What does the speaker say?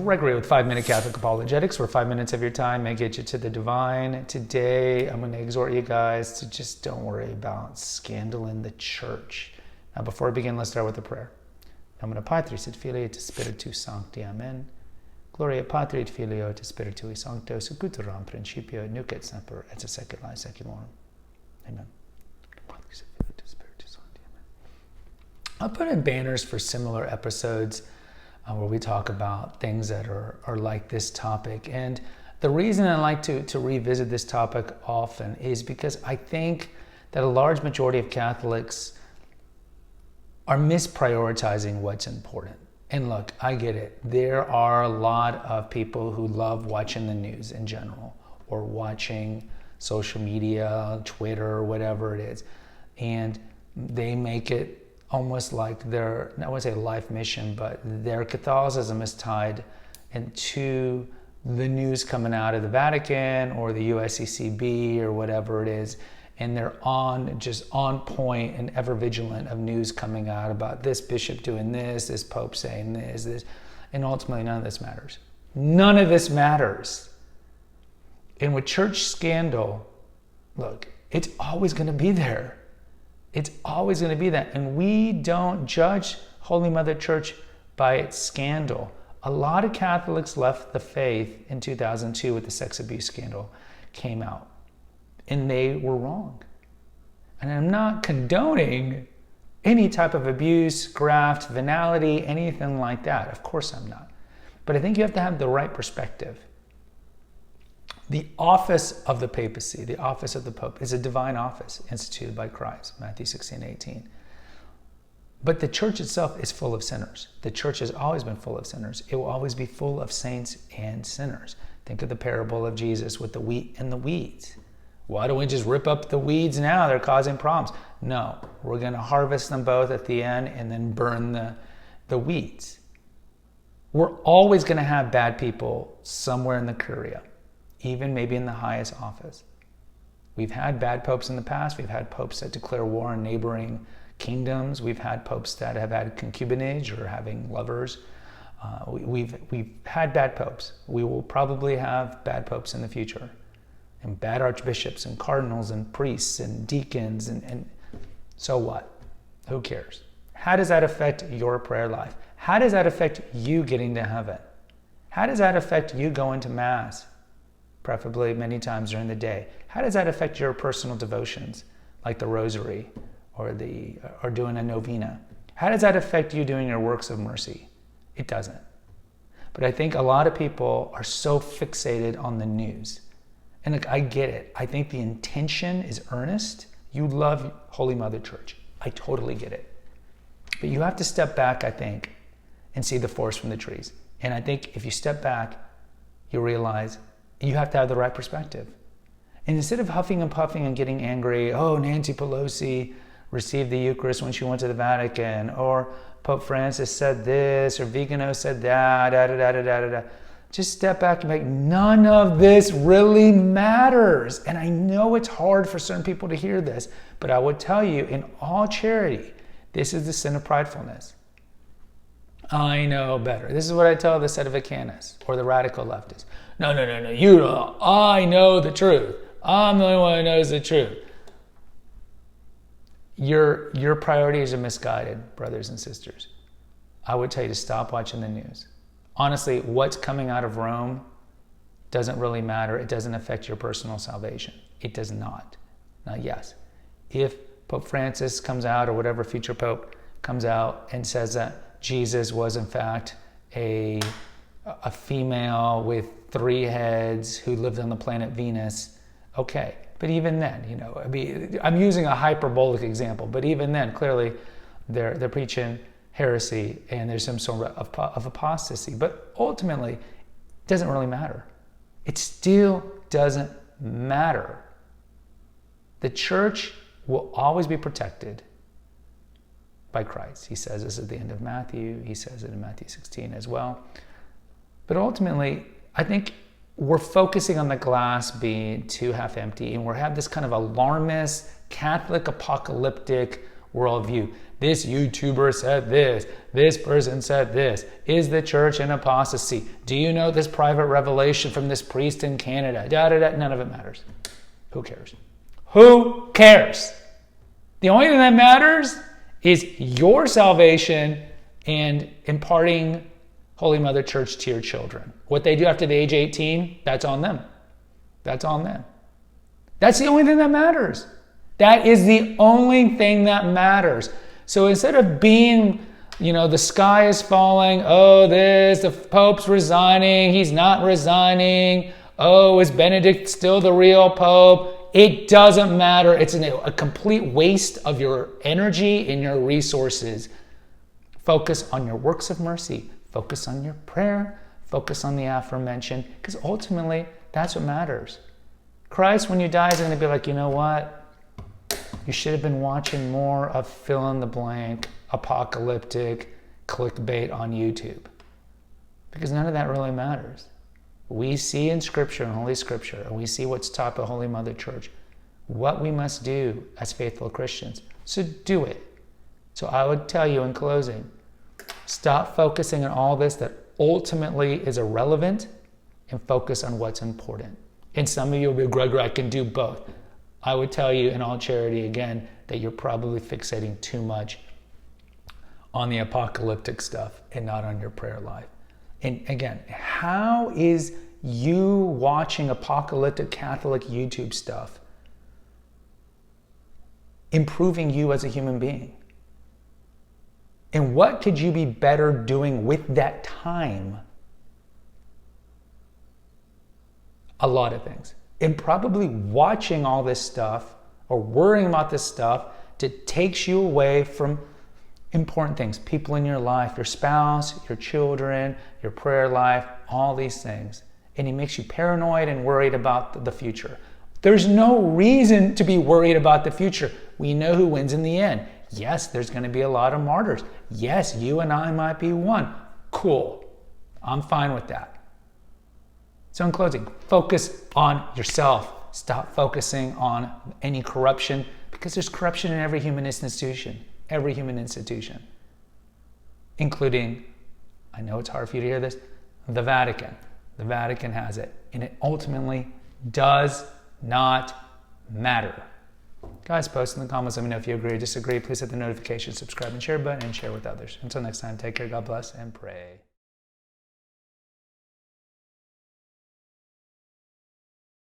Gregory with 5-Minute Catholic Apologetics, where 5 minutes of your time may get you to the divine. Today, I'm going to exhort you guys to just don't worry about scandal in the church. Now, before we begin, let's start with a prayer. Nomine Patris et Filii et Spiritus Sancti. Amen. Gloria Patri et Filio et Spiritui Sancto, sic ut eram principio et nunc et semper et saecula saeculorum. Amen. I'll put in banners for similar episodes where we talk about things that are like this topic. And the reason I like to revisit this topic often is because I think that a large majority of Catholics are misprioritizing what's important. And look, I get it. There are a lot of people who love watching the news in general, or watching social media, Twitter, whatever it is. And they make it almost like their, I wouldn't say life mission, but their Catholicism is tied into the news coming out of the Vatican or the USCCB or whatever it is. And they're just on point and ever vigilant of news coming out about this bishop doing this pope saying this. And ultimately, none of this matters. None of this matters. And with church scandal, look, it's always going to be there. It's always going to be that. And we don't judge Holy Mother Church by its scandal. A lot of Catholics left the faith in 2002 with the sex abuse scandal came out. And they were wrong. And I'm not condoning any type of abuse, graft, venality, anything like that. Of course I'm not. But I think you have to have the right perspective. The office of the papacy, the office of the Pope, is a divine office instituted by Christ, Matthew 16:18. But the church itself is full of sinners. The church has always been full of sinners. It will always be full of saints and sinners. Think of the parable of Jesus with the wheat and the weeds. Why don't we just rip up the weeds now? They're causing problems. No, we're going to harvest them both at the end and then burn the weeds. We're always going to have bad people somewhere in the curia, even maybe in the highest office. We've had bad popes in the past. We've had popes that declare war on neighboring kingdoms. We've had popes that have had concubinage or having lovers. We've had bad popes. We will probably have bad popes in the future, and bad archbishops and cardinals and priests and deacons. And so what? Who cares? How does that affect your prayer life? How does that affect you getting to heaven? How does that affect you going to Mass, preferably many times during the day? How does that affect your personal devotions, like the Rosary or doing a novena? How does that affect you doing your works of mercy? It doesn't. But I think a lot of people are so fixated on the news. And look, I get it. I think the intention is earnest. You love Holy Mother Church. I totally get it. But you have to step back, I think, and see the forest from the trees. And I think if you step back, you realize you have to have the right perspective. And instead of huffing and puffing and getting angry, oh, Nancy Pelosi received the Eucharist when she went to the Vatican, or Pope Francis said this, or Vigano said that, da-da-da-da-da-da. Just step back and make, none of this really matters. And I know it's hard for certain people to hear this, but I would tell you in all charity, this is the sin of pridefulness. I know better. This is what I tell the sedevacanists or the radical leftists. No, you don't. I know the truth. I'm the only one who knows the truth. Your priorities are misguided, brothers and sisters. I would tell you to stop watching the news. Honestly, what's coming out of Rome doesn't really matter. It doesn't affect your personal salvation. It does not. Now, yes, if Pope Francis comes out, or whatever future pope comes out and says that Jesus was in fact a female with 3 heads who lived on the planet Venus, okay. But even then, I mean, I'm using a hyperbolic example, but even then, clearly they're preaching heresy and there's some sort of apostasy. But ultimately, it doesn't really matter. It still doesn't matter. The church will always be protected by Christ. He says this at the end of Matthew. He says it in Matthew 16 as well. But ultimately, I think we're focusing on the glass being too half empty, and we have this kind of alarmist, Catholic, apocalyptic, worldview. This YouTuber said this. This person said this. Is the church in apostasy? Do you know this private revelation from this priest in Canada? Da, da, da. None of it matters. Who cares? Who cares? The only thing that matters is your salvation and imparting Holy Mother Church to your children. What they do after the age 18, that's on them. That's on them. That's the only thing that matters. That is the only thing that matters. So instead of being, the sky is falling, the Pope's resigning, he's not resigning, is Benedict still the real Pope? It doesn't matter. It's a complete waste of your energy and your resources. Focus on your works of mercy. Focus on your prayer. Focus on the aforementioned, because ultimately, that's what matters. Christ, when you die, is going to be like, you know what? You should have been watching more of fill-in-the-blank, apocalyptic clickbait on YouTube. Because none of that really matters. We see in Scripture, in Holy Scripture, and we see what's taught by Holy Mother Church, what we must do as faithful Christians. So do it. So I would tell you in closing, stop focusing on all this that ultimately is irrelevant and focus on what's important. And some of you will be, Gregor, I can do both. I would tell you in all charity again that you're probably fixating too much on the apocalyptic stuff and not on your prayer life. And again, how is you watching apocalyptic Catholic YouTube stuff improving you as a human being? And what could you be better doing with that time? A lot of things. And probably watching all this stuff or worrying about this stuff that takes you away from important things. People in your life, your spouse, your children, your prayer life, all these things. And it makes you paranoid and worried about the future. There's no reason to be worried about the future. We know who wins in the end. Yes, there's going to be a lot of martyrs. Yes, you and I might be one. Cool. I'm fine with that. So in closing, focus on yourself. Stop focusing on any corruption, because there's corruption in every human institution, including, I know it's hard for you to hear this, the Vatican. The Vatican has it, and it ultimately does not matter. Guys, post in the comments. Let me know if you agree or disagree. Please hit the notification, subscribe, and share button, and share with others. Until next time, take care, God bless, and pray.